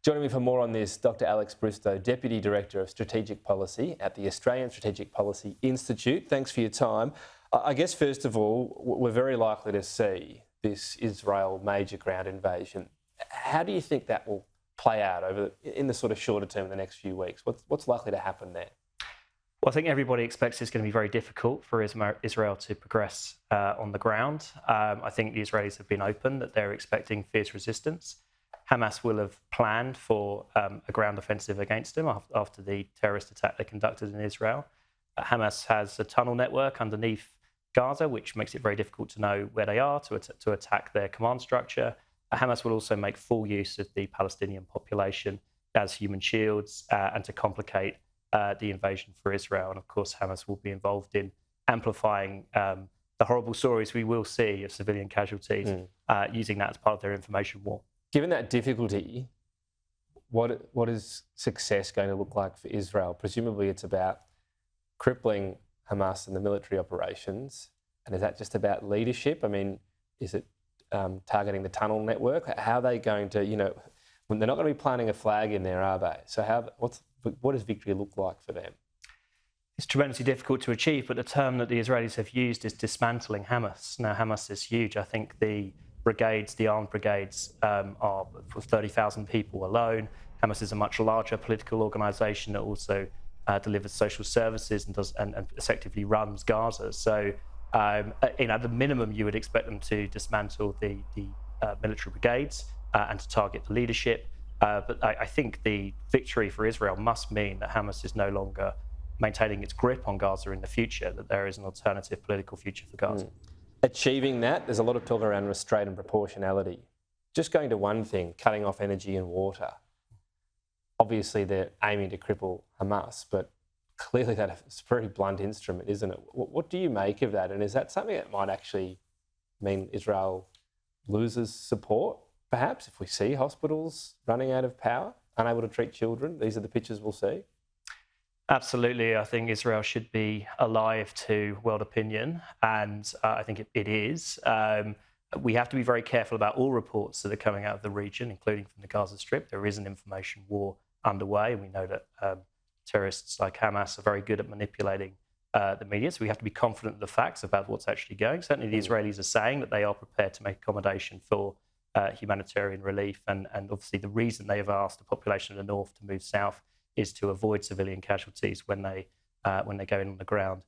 Joining me for more on this, Dr. Alex Bristow, Deputy Director of Strategic Policy at the Australian Strategic Policy Institute. Thanks for your time. I guess, first of all, we're very likely to see this Israel major ground invasion. How do you think that will play out in the sort of shorter term in the next few weeks? What's likely to happen there? Well, I think everybody expects it's going to be very difficult for Israel to progress on the ground. I think the Israelis have been open that they're expecting fierce resistance. Hamas will have planned for a ground offensive against them after the terrorist attack they conducted in Israel. Hamas has a tunnel network underneath Gaza, which makes it very difficult to know where they are to attack their command structure. Hamas will also make full use of the Palestinian population as human shields and to complicate the invasion for Israel. And of course, Hamas will be involved in amplifying the horrible stories we will see of civilian casualties, using that as part of their information war. Given that difficulty, what is success going to look like for Israel? Presumably it's about crippling Hamas and the military operations. And is that just about leadership? I mean, is it targeting the tunnel network? How are they going to, when they're not going to be planting a flag in there, are they? So what does victory look like for them? It's tremendously difficult to achieve, but the term that the Israelis have used is dismantling Hamas. Now, Hamas is huge. I think the armed brigades, are for 30,000 people alone. Hamas is a much larger political organisation that also delivers social services and effectively runs Gaza. So, at the minimum, you would expect them to dismantle the military brigades and to target the leadership. But I think the victory for Israel must mean that Hamas is no longer maintaining its grip on Gaza in the future, that there is an alternative political future for Gaza. Achieving that, there's a lot of talk around restraint and proportionality. Just going to one thing, cutting off energy and water. Obviously, they're aiming to cripple Hamas, but clearly that's a very blunt instrument, isn't it? What do you make of that? And is that something that might actually mean Israel loses support, perhaps, if we see hospitals running out of power, unable to treat children? These are the pictures we'll see. Absolutely. I think Israel should be alive to world opinion, and I think it is. We have to be very careful about all reports that are coming out of the region, including from the Gaza Strip. There is an information war underway, and we know that terrorists like Hamas are very good at manipulating the media, so we have to be confident of the facts about what's actually going. Certainly the Israelis are saying that they are prepared to make accommodation for humanitarian relief, and obviously the reason they have asked the population of the north to move south is to avoid civilian casualties when they go in on the ground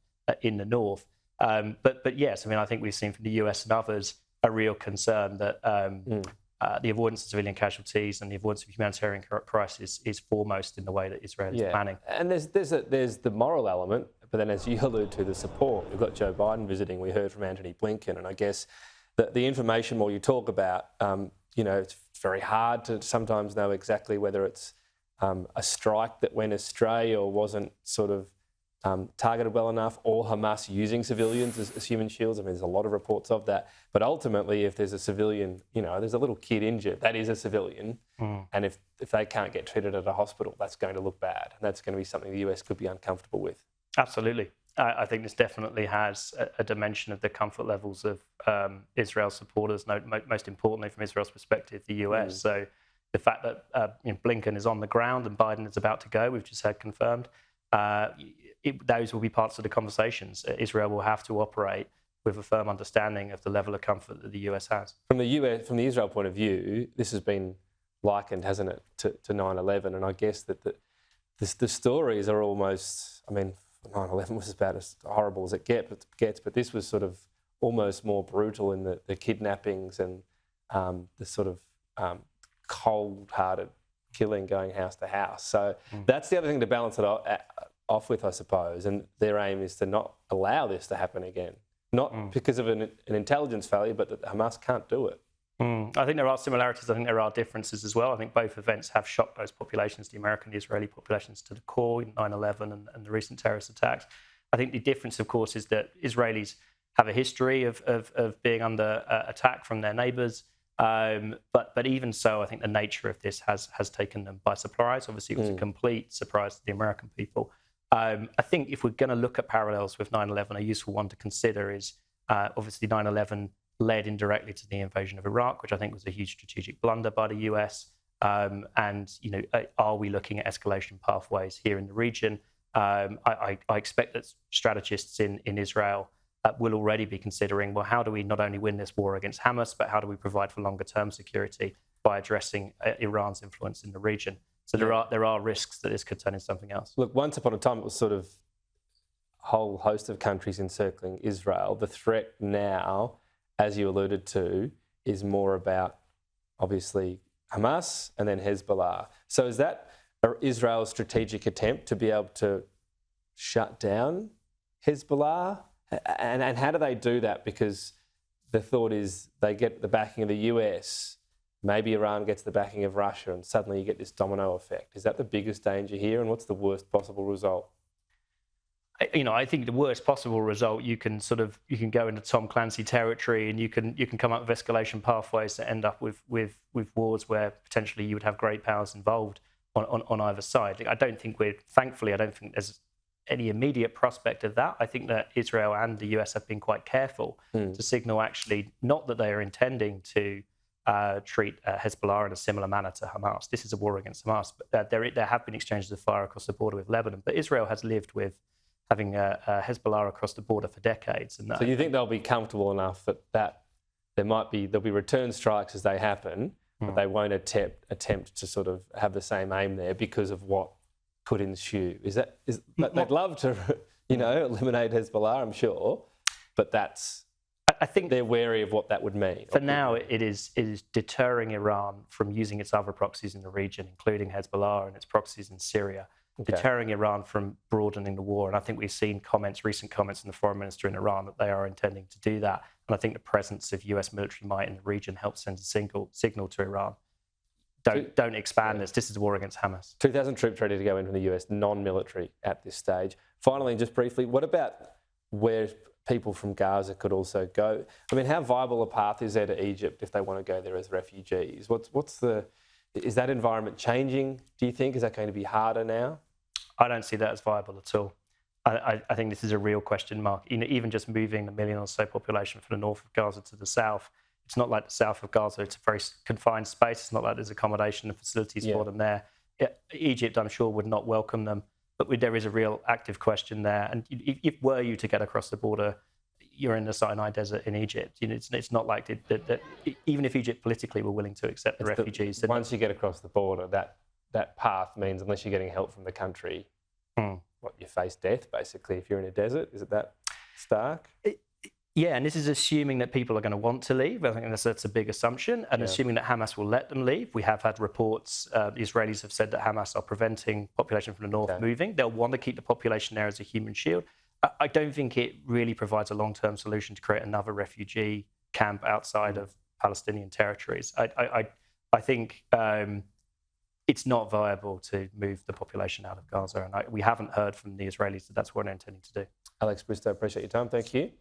in the north. But yes, I mean, I think we've seen from the US and others a real concern that the avoidance of civilian casualties and the avoidance of humanitarian crisis is foremost in the way that Israel is planning. And there's the moral element, but then as you allude to, the support. We've got Joe Biden visiting. We heard from Antony Blinken, and I guess the information more you talk about, it's very hard to sometimes know exactly whether it's a strike that went astray or wasn't sort of targeted well enough, or Hamas using civilians as human shields. I mean, there's a lot of reports of that. But ultimately, if there's a civilian, there's a little kid injured, that is a civilian. And if they can't get treated at a hospital, that's going to look bad. And that's going to be something the US could be uncomfortable with. Absolutely. I think this definitely has a dimension of the comfort levels of Israel's supporters, most importantly from Israel's perspective, the US. So the fact that Blinken is on the ground and Biden is about to go, we've just had confirmed, those will be parts of the conversations. Israel will have to operate with a firm understanding of the level of comfort that the US has. From the Israel point of view, this has been likened, hasn't it, to 9/11, and I guess that the stories are almost, I mean, 9/11 was about as horrible as it gets, but this was sort of almost more brutal in the kidnappings and the sort of cold-hearted killing going house to house. So that's the other thing to balance it off with, I suppose, and their aim is to not allow this to happen again. Not because of an intelligence failure, but that Hamas can't do it. I think there are similarities. I think there are differences as well. I think both events have shocked those populations, the American and the Israeli populations, to the core in 9/11 and the recent terrorist attacks. I think the difference, of course, is that Israelis have a history of being under attack from their neighbours. But even so, I think the nature of this has taken them by surprise. Obviously, it was a complete surprise to the American people. I think if we're going to look at parallels with 9/11, a useful one to consider is obviously 9/11 led indirectly to the invasion of Iraq, which I think was a huge strategic blunder by the US. And are we looking at escalation pathways here in the region? I expect that strategists in Israel will already be considering, well, how do we not only win this war against Hamas, but how do we provide for longer term security by addressing Iran's influence in the region? So there are risks that this could turn into something else. Look, once upon a time, it was sort of a whole host of countries encircling Israel. The threat now, as you alluded to, is more about, obviously, Hamas and then Hezbollah. So is that Israel's strategic attempt to be able to shut down Hezbollah? And how do they do that? Because the thought is they get the backing of the US, maybe Iran gets the backing of Russia, and suddenly you get this domino effect. Is that the biggest danger here? And what's the worst possible result? I think the worst possible result, you can go into Tom Clancy territory, and you can come up with escalation pathways that end up with wars where potentially you would have great powers involved on either side. Thankfully, I don't think there's any immediate prospect of that. I think that Israel and the US have been quite careful to signal, actually, not that they are intending to treat Hezbollah in a similar manner to Hamas. This is a war against Hamas, but there have been exchanges of fire across the border with Lebanon. But Israel has lived with having Hezbollah across the border for decades. And so you think they'll be comfortable enough that there'll be return strikes as they happen, but they won't attempt to sort of have the same aim there because of what could ensue? They'd love to, eliminate Hezbollah, I'm sure, but I think they're wary of what that would mean. For now, it is deterring Iran from using its other proxies in the region, including Hezbollah and its proxies in Syria. Okay. Deterring Iran from broadening the war. And I think we've seen recent comments from the foreign minister in Iran that they are intending to do that. And I think the presence of US military might in the region helps send a signal to Iran. Don't expand this. This is a war against Hamas. 2,000 troops ready to go in from the US, non-military at this stage. Finally, just briefly, what about where people from Gaza could also go? I mean, how viable a path is there to Egypt if they want to go there as refugees? Is that environment changing, do you think? Is that going to be harder now? I don't see that as viable at all. I think this is a real question mark. Even just moving the 1 million or so population from the north of Gaza to the south, it's not like the south of Gaza, it's a very confined space. It's not like there's accommodation and facilities for them there. Egypt, I'm sure, would not welcome them, but there is a real active question there. And if were you to get across the border, you're in the Sinai Desert in Egypt. It's not like that. Even if Egypt politically were willing to accept the refugees, once you get across the border, that path means unless you're getting help from the country, you face death basically if you're in a desert. Is it that stark? Yeah, and this is assuming that people are going to want to leave. I think that's a big assumption, and assuming that Hamas will let them leave. We have had reports, the Israelis have said that Hamas are preventing population from the north moving. They'll want to keep the population there as a human shield. I don't think it really provides a long-term solution to create another refugee camp outside of Palestinian territories. I think it's not viable to move the population out of Gaza, and we haven't heard from the Israelis that that's what they're intending to do. Alex Bristow, appreciate your time. Thank you.